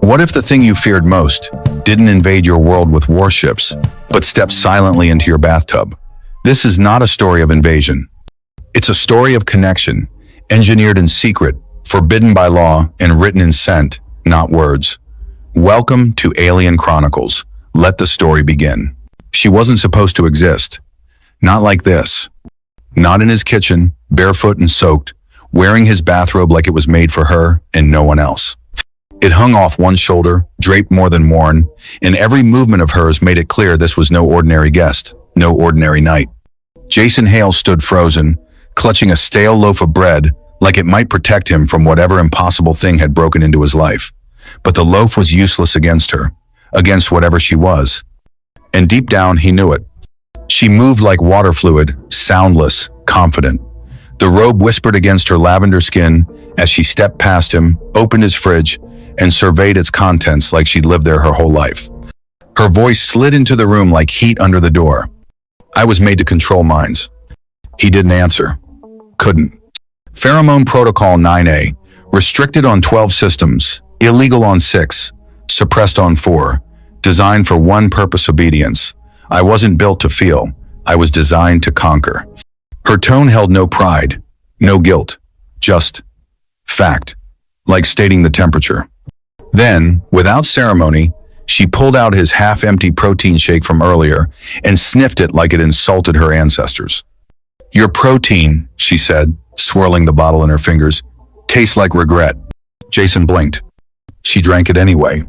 What if the thing you feared most didn't invade your world with warships, but stepped silently into your bathtub? This is not a story of invasion. It's a story of connection, engineered in secret, forbidden by law, and written in scent, not words. Welcome to Alien Chronicles. Let the story begin. She wasn't supposed to exist. Not like this. Not in his kitchen, barefoot and soaked, wearing his bathrobe like it was made for her and no one else. It hung off one shoulder, draped more than worn, and every movement of hers made it clear this was no ordinary guest, no ordinary night. Jason Hale stood frozen, clutching a stale loaf of bread like it might protect him from whatever impossible thing had broken into his life. But the loaf was useless against her, against whatever she was. And deep down, he knew it. She moved like water fluid, soundless, confident. The robe whispered against her lavender skin as she stepped past him, opened his fridge, and surveyed its contents like she'd lived there her whole life. Her voice slid into the room like heat under the door. I was made to control minds. He didn't answer. Couldn't. Pheromone Protocol 9A, restricted on 12 systems, illegal on 6, suppressed on 4, designed for one purpose: obedience. I wasn't built to feel. I was designed to conquer. Her tone held no pride, no guilt, just fact, like stating the temperature. Then, without ceremony, she pulled out his half-empty protein shake from earlier and sniffed it like it insulted her ancestors. Your protein, she said, swirling the bottle in her fingers, tastes like regret. Jason blinked. She drank it anyway.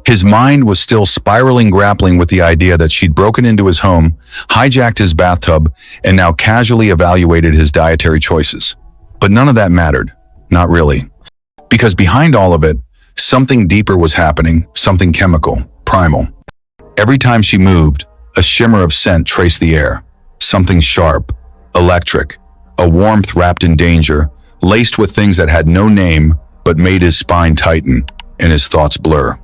His mind was still spiraling, grappling with the idea that she'd broken into his home, hijacked his bathtub, and now casually evaluated his dietary choices. But none of that mattered. Not really. Because behind all of it, something deeper was happening, something chemical, primal. Every time she moved, a shimmer of scent traced the air. Something sharp, electric, a warmth wrapped in danger, laced with things that had no name but made his spine tighten and his thoughts blur.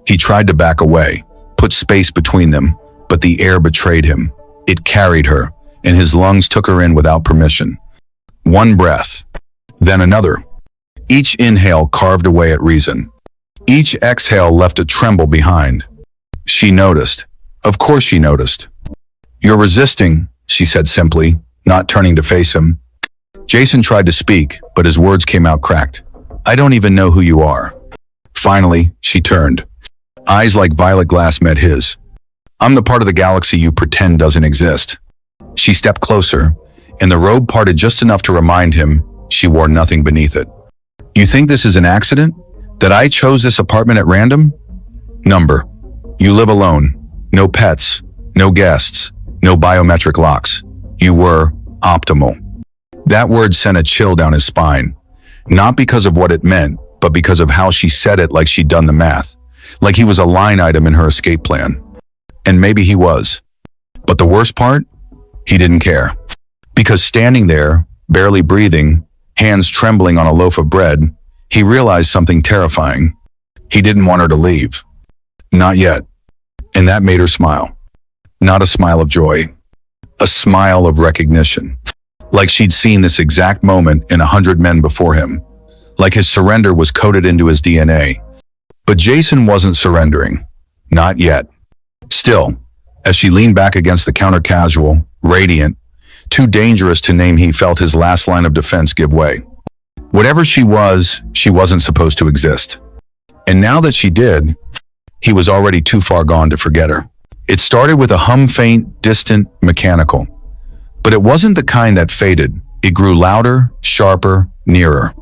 He tried to back away, put space between them, but the air betrayed him. It carried her, and his lungs took her in without permission. One breath, then another. Each inhale carved away at reason. Each exhale left a tremble behind. She noticed. Of course she noticed. You're resisting, she said simply, not turning to face him. Jason tried to speak, but his words came out cracked. I don't even know who you are. Finally, she turned. Eyes like violet glass met his. I'm the part of the galaxy you pretend doesn't exist. She stepped closer, and the robe parted just enough to remind him she wore nothing beneath it. You think this is an accident? That I chose this apartment at random? Number. You live alone. No pets. No guests. No biometric locks. You were optimal. That word sent a chill down his spine. Not because of what it meant, but because of how she said it, like she'd done the math. Like he was a line item in her escape plan. And maybe he was. But the worst part? He didn't care. Because standing there, barely breathing, hands trembling on a loaf of bread, he realized something terrifying. He didn't want her to leave. Not yet. And that made her smile. Not a smile of joy. A smile of recognition. Like she'd seen this exact moment in 100 men before him. Like his surrender was coded into his DNA. But Jason wasn't surrendering. Not yet. Still, as she leaned back against the counter casual, radiant, too dangerous to name, he felt his last line of defense give way. Whatever she wasn't supposed to exist. And now that she did, he was already too far gone to forget her. It started with a hum, faint, distant, mechanical. But it wasn't the kind that faded. It grew louder, sharper, nearer.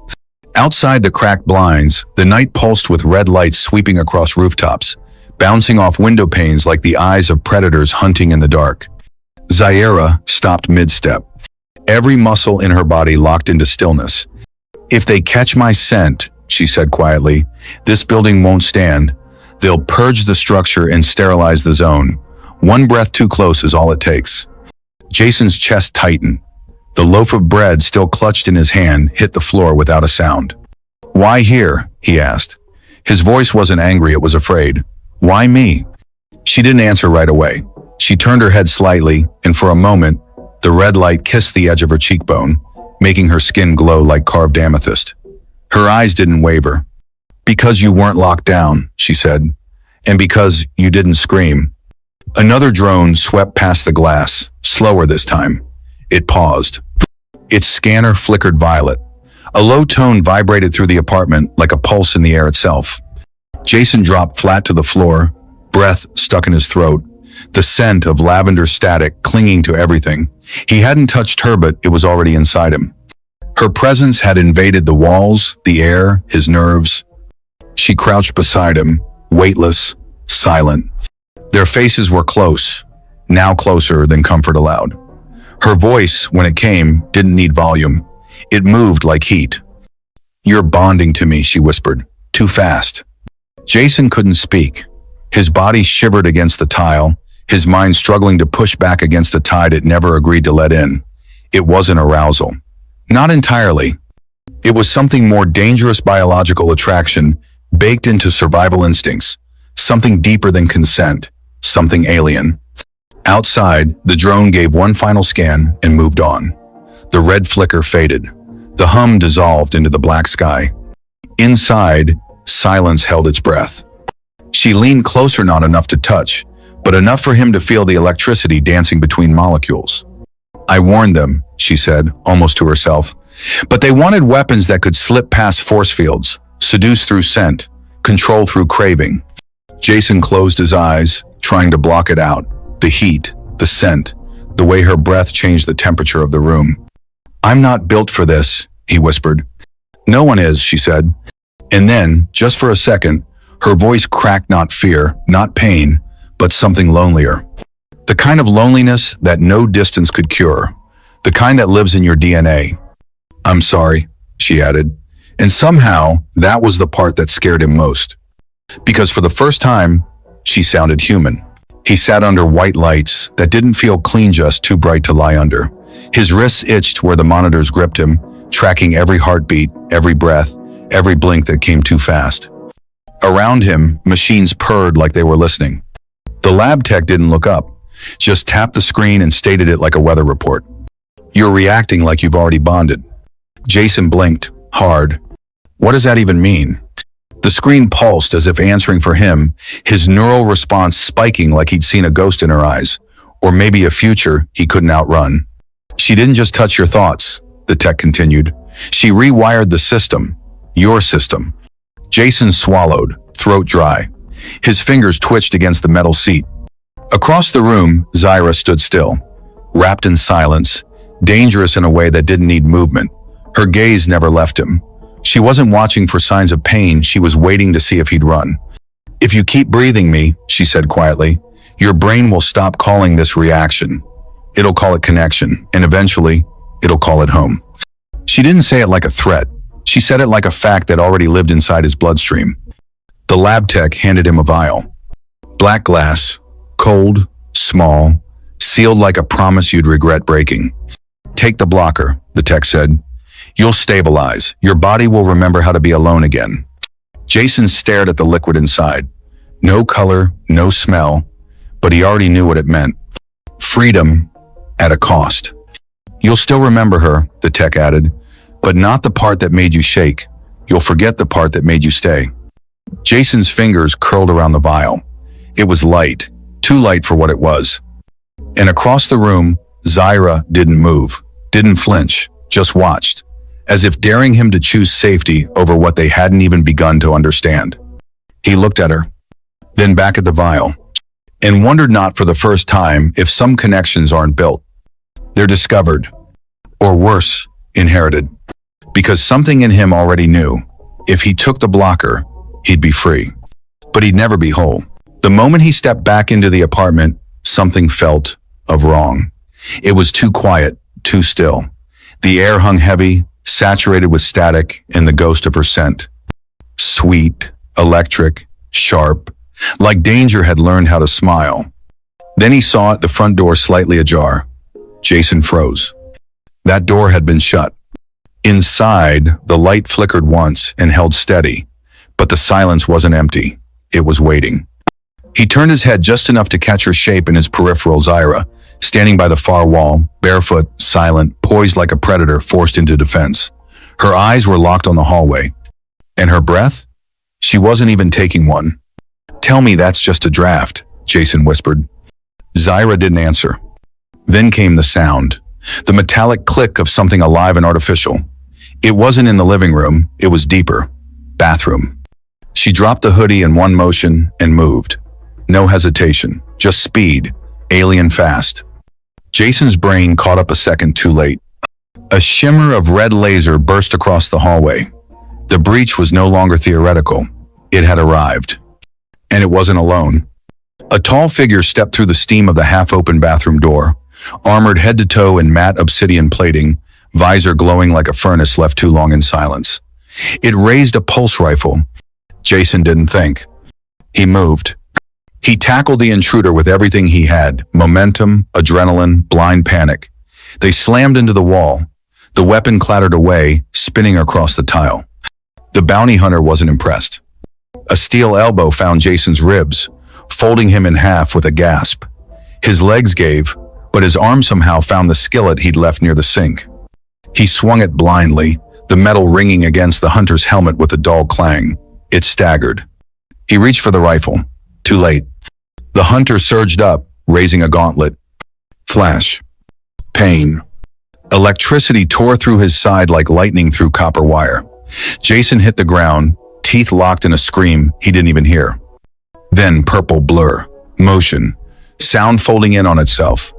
Outside the cracked blinds, the night pulsed with red lights sweeping across rooftops, bouncing off window panes like the eyes of predators hunting in the dark. Zai'ra stopped mid-step. Every muscle in her body locked into stillness. If they catch my scent, she said quietly, this building won't stand. They'll purge the structure and sterilize the zone. One breath too close is all it takes. Jason's chest tightened. The loaf of bread, still clutched in his hand, hit the floor without a sound. Why here? He asked. His voice wasn't angry, it was afraid. Why me? She didn't answer right away. She turned her head slightly, and for a moment, the red light kissed the edge of her cheekbone, making her skin glow like carved amethyst. Her eyes didn't waver. Because you weren't locked down, she said. And because you didn't scream. Another drone swept past the glass, slower this time. It paused. Its scanner flickered violet. A low tone vibrated through the apartment like a pulse in the air itself. Jason dropped flat to the floor, breath stuck in his throat, the scent of lavender static clinging to everything. He hadn't touched her, but it was already inside him. Her presence had invaded the walls, the air, his nerves. She crouched beside him, weightless, silent. Their faces were close, now closer than comfort allowed. Her voice, when it came, didn't need volume. It moved like heat. "You're bonding to me," she whispered. "Too fast." Jason couldn't speak. His body shivered against the tile, his mind struggling to push back against a tide it never agreed to let in. It wasn't arousal. Not entirely. It was something more dangerous, biological attraction, baked into survival instincts. Something deeper than consent. Something alien. Outside, the drone gave one final scan and moved on. The red flicker faded. The hum dissolved into the black sky. Inside, silence held its breath. She leaned closer, not enough to touch, but enough for him to feel the electricity dancing between molecules. "I warned them," she said, almost to herself. But they wanted weapons that could slip past force fields, seduce through scent, control through craving. Jason closed his eyes, trying to block it out. The heat, the scent, the way her breath changed the temperature of the room. "I'm not built for this," he whispered. "No one is," she said. And then, just for a second, her voice cracked, not fear, not pain, but something lonelier. The kind of loneliness that no distance could cure. The kind that lives in your DNA. "I'm sorry," she added. And somehow, that was the part that scared him most. Because for the first time, she sounded human. He sat under white lights that didn't feel clean, just too bright to lie under. His wrists itched where the monitors gripped him, tracking every heartbeat, every breath, every blink that came too fast. Around him, machines purred like they were listening. The lab tech didn't look up, just tapped the screen and stated it like a weather report. "You're reacting like you've already bonded." Jason blinked, hard. What does that even mean? The screen pulsed as if answering for him, his neural response spiking like he'd seen a ghost in her eyes, or maybe a future he couldn't outrun. "She didn't just touch your thoughts," the tech continued. "She rewired the system, your system." Jason swallowed, throat dry. His fingers twitched against the metal seat. Across the room, Zai'ra stood still, wrapped in silence, dangerous in a way that didn't need movement. Her gaze never left him. She wasn't watching for signs of pain, she was waiting to see if he'd run. "If you keep breathing me," she said quietly, "your brain will stop calling this reaction. It'll call it connection, and eventually, it'll call it home." She didn't say it like a threat. She said it like a fact that already lived inside his bloodstream. The lab tech handed him a vial. Black glass, cold, small, sealed like a promise you'd regret breaking. "Take the blocker," the tech said. "You'll stabilize. Your body will remember how to be alone again." Jason stared at the liquid inside. No color, no smell, but he already knew what it meant. Freedom at a cost. "You'll still remember her," the tech added, "but not the part that made you shake. You'll forget the part that made you stay." Jason's fingers curled around the vial. It was light, too light for what it was. And across the room, Zai'ra didn't move, didn't flinch, just watched, as if daring him to choose safety over what they hadn't even begun to understand. He looked at her, then back at the vial, and wondered not for the first time if some connections aren't built. They're discovered, or worse, inherited. Because something in him already knew, if he took the blocker, he'd be free. But he'd never be whole. The moment he stepped back into the apartment, something felt of wrong. It was too quiet, too still. The air hung heavy, saturated with static and the ghost of her scent. Sweet, electric, sharp, like danger had learned how to smile. Then he saw the front door slightly ajar. Jason froze. That door had been shut. Inside, the light flickered once and held steady, but the silence wasn't empty. It was waiting. He turned his head just enough to catch her shape in his peripheral. Zai'ra, standing by the far wall, barefoot, silent, poised like a predator forced into defense. Her eyes were locked on the hallway. And her breath? She wasn't even taking one. Tell me that's just a draft, Jason whispered. Zai'ra didn't answer. Then came the sound, the metallic click of something alive and artificial. It wasn't in the living room, it was deeper. Bathroom. She dropped the hoodie in one motion and moved. No hesitation, just speed, alien fast. Jason's brain caught up a second too late. A shimmer of red laser burst across the hallway. The breach was no longer theoretical. It had arrived. And it wasn't alone. A tall figure stepped through the steam of the half-open bathroom door, armored head to toe in matte obsidian plating, visor glowing like a furnace left too long in silence. It raised a pulse rifle. Jason didn't think. He moved. He tackled the intruder with everything he had, momentum, adrenaline, blind panic. They slammed into the wall. The weapon clattered away, spinning across the tile. The bounty hunter wasn't impressed. A steel elbow found Jason's ribs, folding him in half with a gasp. His legs gave, but his arm somehow found the skillet he'd left near the sink. He swung it blindly, the metal ringing against the hunter's helmet with a dull clang. It staggered. He reached for the rifle. Too late. The hunter surged up, raising a gauntlet. Flash. Pain. Electricity tore through his side like lightning through copper wire. Jason hit the ground, teeth locked in a scream he didn't even hear. Then purple blur. Motion. Sound folding in on itself.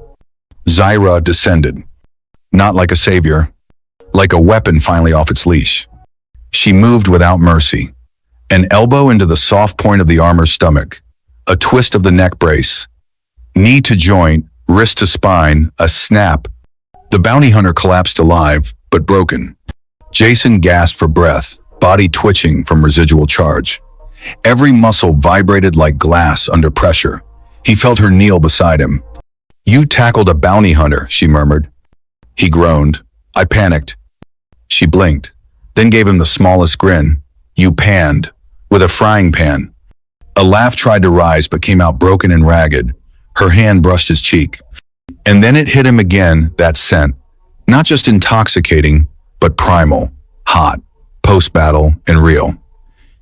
Zai'ra descended. Not like a savior. Like a weapon finally off its leash. She moved without mercy. An elbow into the soft point of the armor's stomach. A twist of the neck brace. Knee to joint, wrist to spine, a snap. The bounty hunter collapsed alive, but broken. Jason gasped for breath, body twitching from residual charge. Every muscle vibrated like glass under pressure. He felt her kneel beside him. "You tackled a bounty hunter," she murmured. He groaned. "I panicked." She blinked, then gave him the smallest grin. "You panned. With a frying pan." A laugh tried to rise but came out broken and ragged. Her hand brushed his cheek. And then it hit him again, that scent. Not just intoxicating, but primal, hot, post-battle, and real.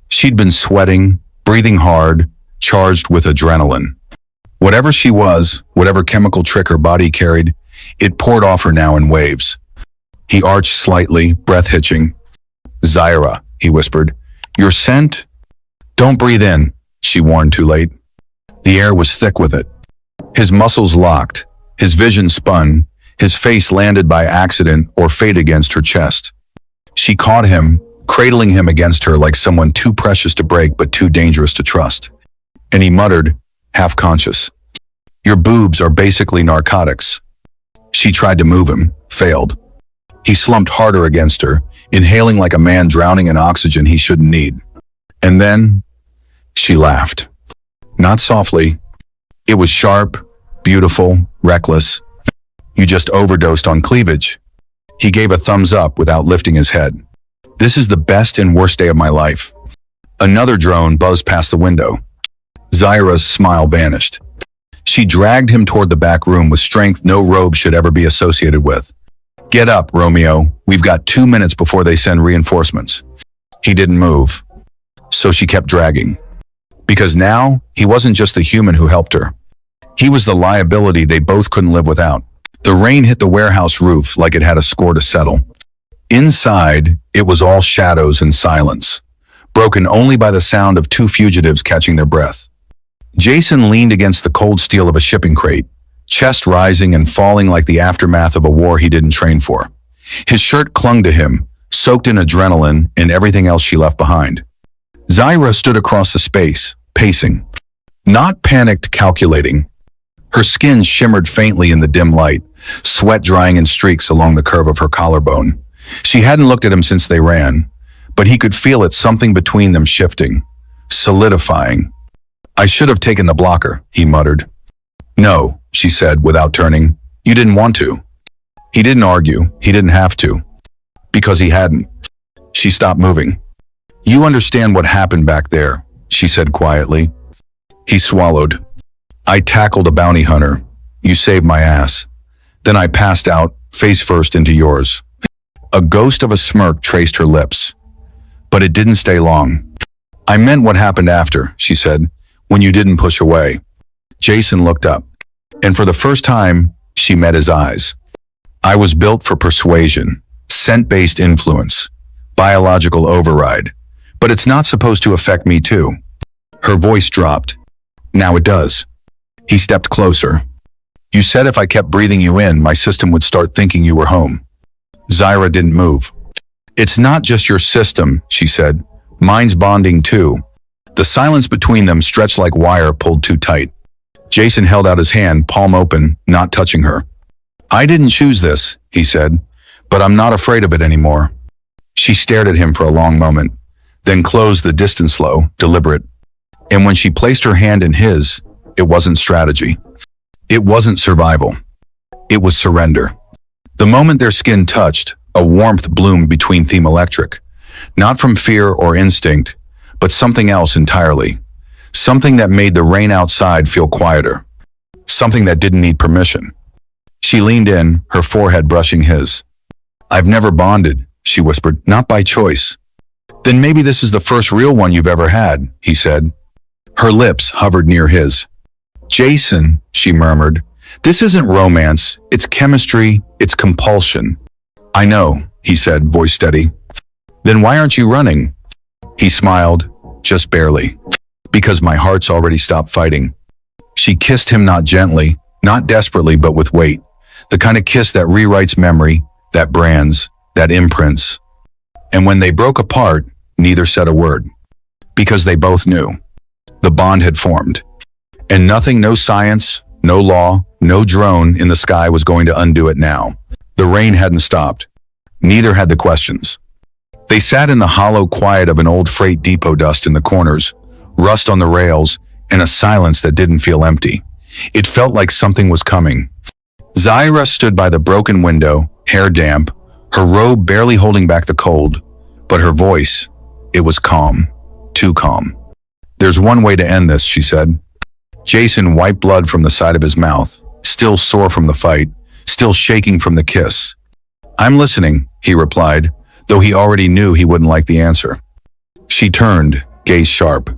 She'd been sweating, breathing hard, charged with adrenaline. Whatever she was, whatever chemical trick her body carried, it poured off her now in waves. He arched slightly, breath hitching. "Zai'ra," he whispered, "your scent?" "Don't breathe in," she warned too late. The air was thick with it. His muscles locked, his vision spun, his face landed by accident or fate against her chest. She caught him, cradling him against her like someone too precious to break but too dangerous to trust. And he muttered, half conscious, "Your boobs are basically narcotics." She tried to move him, failed. He slumped harder against her, inhaling like a man drowning in oxygen he shouldn't need. And then she laughed. Not softly. It was sharp, beautiful, reckless. "You just overdosed on cleavage." He gave a thumbs up without lifting his head. "This is the best and worst day of my life." Another drone buzzed past the window. Zai'ra's smile vanished. She dragged him toward the back room with strength no robe should ever be associated with. "Get up, Romeo. We've got 2 minutes before they send reinforcements." He didn't move. So she kept dragging. Because now, he wasn't just the human who helped her. He was the liability they both couldn't live without. The rain hit the warehouse roof like it had a score to settle. Inside, it was all shadows and silence, broken only by the sound of two fugitives catching their breath. Jason leaned against the cold steel of a shipping crate, chest rising and falling like the aftermath of a war he didn't train for. His shirt clung to him, soaked in adrenaline and everything else she left behind. Zai'ra stood across the space, pacing. Not panicked, calculating. Her skin shimmered faintly in the dim light, sweat drying in streaks along the curve of her collarbone. She hadn't looked at him since they ran, but he could feel it, something between them shifting, solidifying. "I should have taken the blocker," he muttered. "No," she said without turning. "You didn't want to." He didn't argue. He didn't have to. Because he hadn't. She stopped moving. "You understand what happened back there," she said quietly. He swallowed. "I tackled a bounty hunter. You saved my ass. Then I passed out, face first into yours." A ghost of a smirk traced her lips. But it didn't stay long. I meant what happened after, she said, when you didn't push away. Jason looked up, and for the first time, she met his eyes. I was built for persuasion, scent-based influence, biological override, but it's not supposed to affect me too. Her voice dropped. Now it does. He stepped closer. You said if I kept breathing you in, my system would start thinking you were home. Zai'ra didn't move. It's not just your system, she said. Mine's bonding too. The silence between them stretched like wire pulled too tight. Jason held out his hand, palm open, not touching her. I didn't choose this, he said, but I'm not afraid of it anymore. She stared at him for a long moment, then closed the distance low, deliberate. And when she placed her hand in his, it wasn't strategy. It wasn't survival. It was surrender. The moment their skin touched, a warmth bloomed between Theme Electric. Not from fear or instinct, but something else entirely. Something that made the rain outside feel quieter. Something that didn't need permission. She leaned in, her forehead brushing his. I've never bonded, she whispered, not by choice. Then maybe this is the first real one you've ever had, he said. Her lips hovered near his. Jason, she murmured, this isn't romance, it's chemistry, it's compulsion. I know, he said, voice steady. Then why aren't you running? He smiled, just barely. Because my heart's already stopped fighting. She kissed him not gently, not desperately, but with weight. The kind of kiss that rewrites memory, that brands, that imprints. And when they broke apart, neither said a word. Because they both knew. The bond had formed. And nothing, no science, no law, no drone in the sky was going to undo it now. The rain hadn't stopped. Neither had the questions. They sat in the hollow quiet of an old freight depot, dust in the corners, rust on the rails, and a silence that didn't feel empty. It felt like something was coming. Zai'ra stood by the broken window, hair damp, her robe barely holding back the cold, but her voice, it was calm, too calm. There's one way to end this, she said. Jason wiped blood from the side of his mouth, still sore from the fight, still shaking from the kiss. I'm listening, he replied, though he already knew he wouldn't like the answer. She turned, gaze sharp.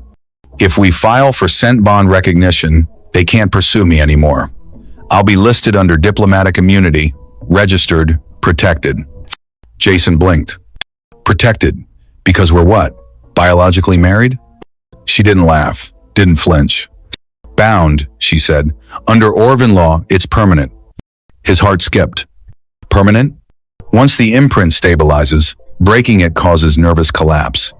If we file for scent bond recognition, they can't pursue me anymore. I'll be listed under diplomatic immunity, registered, protected. Jason blinked. Protected? Because we're what? Biologically married? She didn't laugh, didn't flinch. Bound, she said. Under Orvan law, it's permanent. His heart skipped. Permanent? Once the imprint stabilizes, breaking it causes nervous collapse,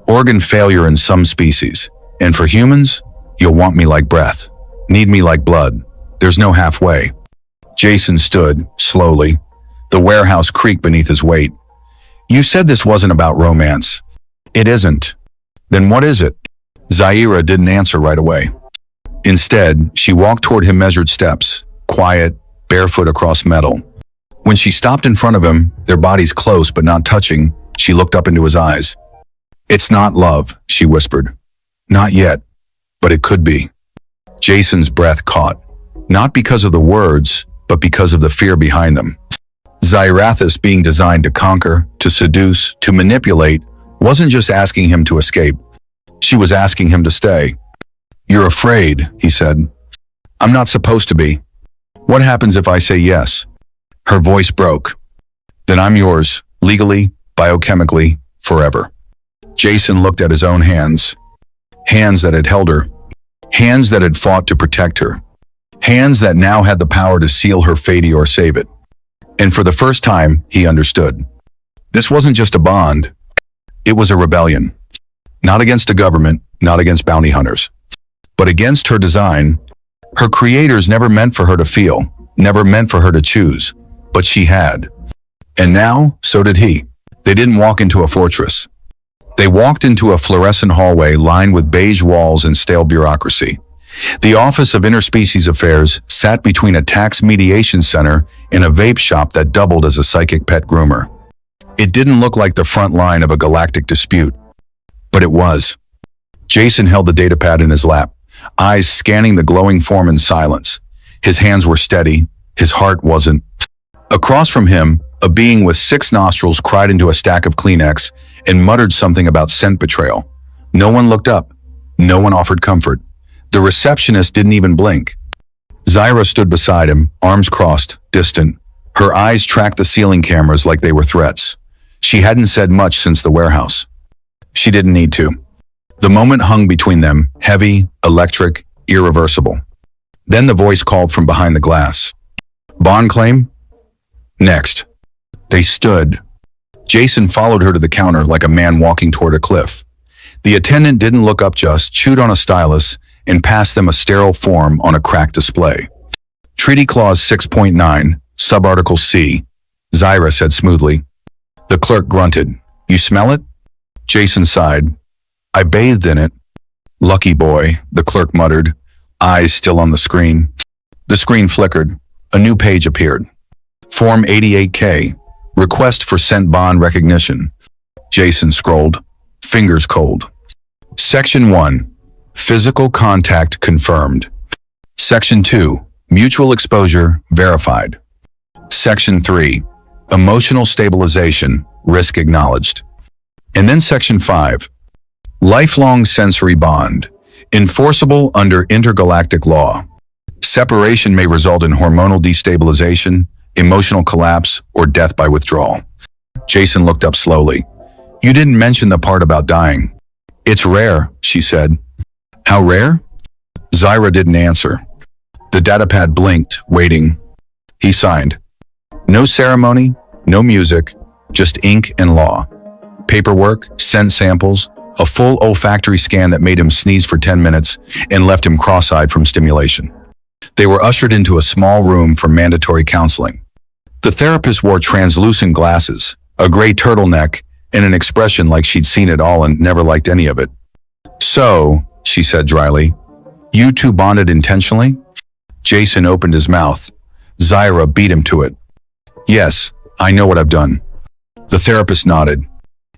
organ failure in some species. And for humans, you'll want me like breath, need me like blood. There's no halfway. Jason stood, slowly. The warehouse creaked beneath his weight. You said this wasn't about romance. It isn't. Then what is it? Zai'ra didn't answer right away. Instead, she walked toward him measured steps, quiet, barefoot across metal. When she stopped in front of him, their bodies close but not touching, she looked up into his eyes. It's not love, she whispered. Not yet, but it could be. Jason's breath caught, not because of the words, but because of the fear behind them. Zai'ra, being designed to conquer, to seduce, to manipulate, wasn't just asking him to escape. She was asking him to stay. You're afraid, he said. I'm not supposed to be. What happens if I say yes? Her voice broke. Then I'm yours, legally, biochemically, forever. Jason looked at his own hands. Hands that had held her. Hands that had fought to protect her. Hands that now had the power to seal her fate or save it. And for the first time, he understood. This wasn't just a bond. It was a rebellion. Not against a government, not against bounty hunters, but against her design. Her creators never meant for her to feel, never meant for her to choose, but she had. And now, so did he. They didn't walk into a fortress. They walked into a fluorescent hallway lined with beige walls and stale bureaucracy. The Office of Interspecies Affairs sat between a tax mediation center and a vape shop that doubled as a psychic pet groomer. It didn't look like the front line of a galactic dispute, but it was. Jason held the datapad in his lap, eyes scanning the glowing form in silence. His hands were steady, his heart wasn't. Across from him, a being with 6 nostrils cried into a stack of Kleenex and muttered something about scent betrayal. No one looked up. No one offered comfort. The receptionist didn't even blink. Zai'ra stood beside him, arms crossed, distant. Her eyes tracked the ceiling cameras like they were threats. She hadn't said much since the warehouse. She didn't need to. The moment hung between them, heavy, electric, irreversible. Then the voice called from behind the glass. Bond claim? Next. They stood. Jason followed her to the counter like a man walking toward a cliff. The attendant didn't look up, just chewed on a stylus and passed them a sterile form on a cracked display. Treaty Clause 6.9, Subarticle C, Zai'ra said smoothly. The clerk grunted. You smell it? Jason sighed. I bathed in it. Lucky boy, the clerk muttered, eyes still on the screen. The screen flickered. A new page appeared. Form 88K, request for sent bond recognition. Jason scrolled, fingers cold. Section 1, physical contact confirmed. Section 2, mutual exposure verified. Section 3, emotional stabilization, risk acknowledged. And then Section 5, lifelong sensory bond, enforceable under intergalactic law. Separation may result in hormonal destabilization, emotional collapse, or death by withdrawal. Jason looked up slowly. You didn't mention the part about dying. It's rare, she said. How rare? Zai'ra didn't answer. The datapad blinked, waiting. He signed. No ceremony, no music, just ink and law. Paperwork, scent samples, a full olfactory scan that made him sneeze for 10 minutes and left him cross-eyed from stimulation. They were ushered into a small room for mandatory counseling. The therapist wore translucent glasses, a gray turtleneck, and an expression like she'd seen it all and never liked any of it. So, she said dryly, you two bonded intentionally? Jason opened his mouth. Zai'ra beat him to it. Yes, I know what I've done. The therapist nodded.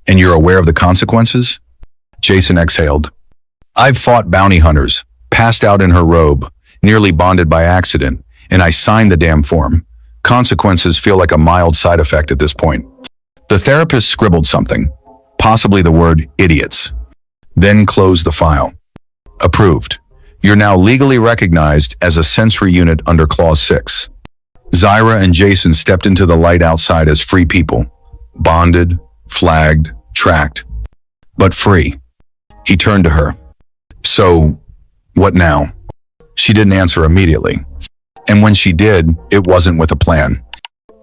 And you're aware of the consequences? Jason exhaled. I've fought bounty hunters, passed out in her robe, nearly bonded by accident, and I signed the damn form. Consequences feel like a mild side effect at this point. The therapist scribbled something, possibly the word idiots, then closed the file. Approved. You're now legally recognized as a sensory unit under Clause 6. Zai'ra and Jason stepped into the light outside as free people, bonded, flagged, tracked, but free. He turned to her. So, what now? She didn't answer immediately. And when she did, it wasn't with a plan.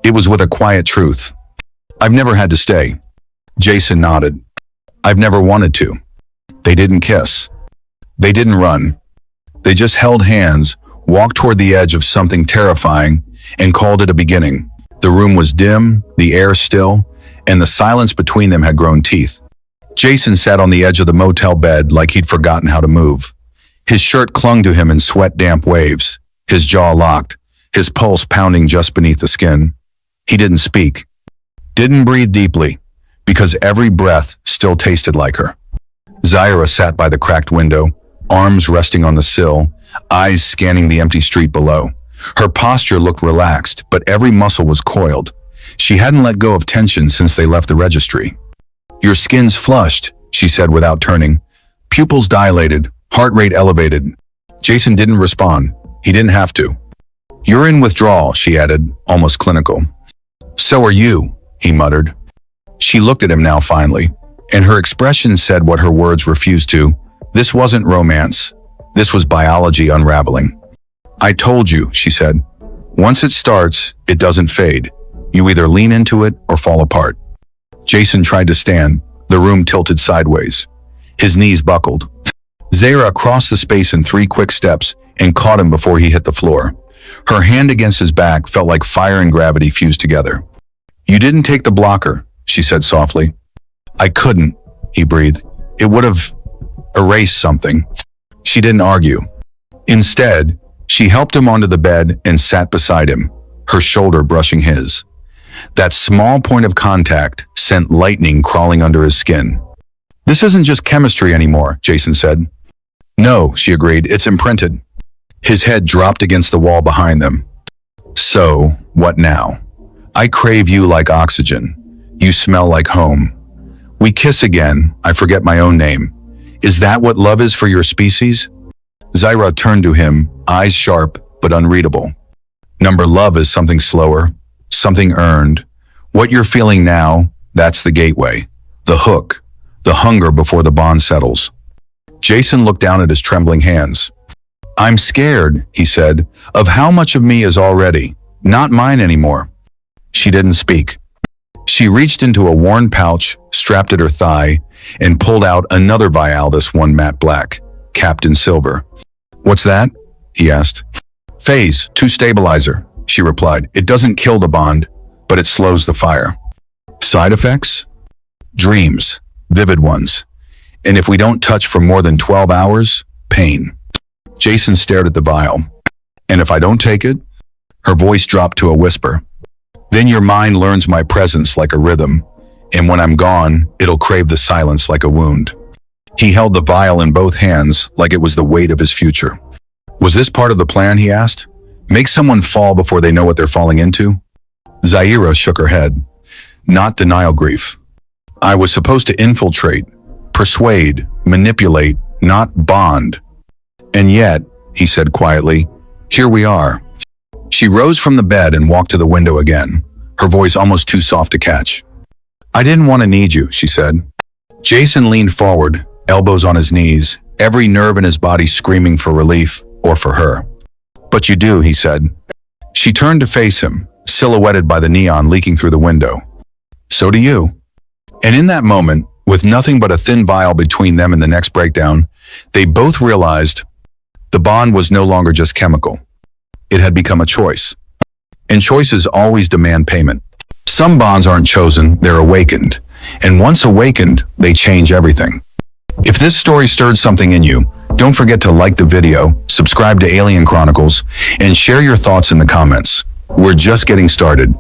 It was with a quiet truth. I've never had to stay. Jason nodded. I've never wanted to. They didn't kiss. They didn't run. They just held hands, walked toward the edge of something terrifying, and called it a beginning. The room was dim, the air still, and the silence between them had grown teeth. Jason sat on the edge of the motel bed like he'd forgotten how to move. His shirt clung to him in sweat-damp waves, his jaw locked, his pulse pounding just beneath the skin. He didn't speak, didn't breathe deeply, because every breath still tasted like her. Zai'ra sat by the cracked window, arms resting on the sill, eyes scanning the empty street below. Her posture looked relaxed, but every muscle was coiled. She hadn't let go of tension since they left the registry. Your skin's flushed, she said without turning. Pupils dilated, heart rate elevated. Jason didn't respond. He didn't have to. You're in withdrawal, she added, almost clinical. So are you, he muttered. She looked at him now finally, and her expression said what her words refused to. This wasn't romance. This was biology unraveling. I told you, she said. Once it starts, it doesn't fade. You either lean into it or fall apart. Jason tried to stand. The room tilted sideways. His knees buckled. Zai'ra crossed the space in 3 quick steps and caught him before he hit the floor. Her hand against his back felt like fire and gravity fused together. You didn't take the blocker, she said softly. I couldn't, he breathed. It would have erased something. She didn't argue. Instead, she helped him onto the bed and sat beside him, her shoulder brushing his. That small point of contact sent lightning crawling under his skin. This isn't just chemistry anymore, Jason said. No, she agreed, it's imprinted. His head dropped against the wall behind them. So, what now? I crave you like oxygen. You smell like home. We kiss again, I forget my own name. Is that what love is for your species? Zai'ra turned to him, eyes sharp but unreadable. Number love is something slower, something earned. What you're feeling now, that's the gateway, the hook, the hunger before the bond settles. Jason looked down at his trembling hands. I'm scared, he said, of how much of me is already not mine anymore. She didn't speak. She reached into a worn pouch, strapped at her thigh, and pulled out another vial, this one matte black, capped in silver. What's that? He asked. Phase 2 stabilizer, she replied. It doesn't kill the bond, but it slows the fire. Side effects? Dreams, vivid ones. And if we don't touch for more than 12 hours, pain. Jason stared at the vial. And if I don't take it? Her voice dropped to a whisper. Then your mind learns my presence like a rhythm, and when I'm gone, it'll crave the silence like a wound. He held the vial in both hands like it was the weight of his future. Was this part of the plan, he asked? Make someone fall before they know what they're falling into? Zai'ra shook her head. Not denial grief. I was supposed to infiltrate, persuade, manipulate, not bond. And yet, he said quietly, here we are. She rose from the bed and walked to the window again, her voice almost too soft to catch. I didn't want to need you, she said. Jason leaned forward, elbows on his knees, every nerve in his body screaming for relief or for her. But you do, he said. She turned to face him, silhouetted by the neon leaking through the window. So do you. And in that moment, with nothing but a thin vial between them and the next breakdown, they both realized the bond was no longer just chemical. It had become a choice. And choices always demand payment. Some bonds aren't chosen, they're awakened. And once awakened, they change everything. If this story stirred something in you, don't forget to like the video, subscribe to Alien Chronicles, and share your thoughts in the comments. We're just getting started.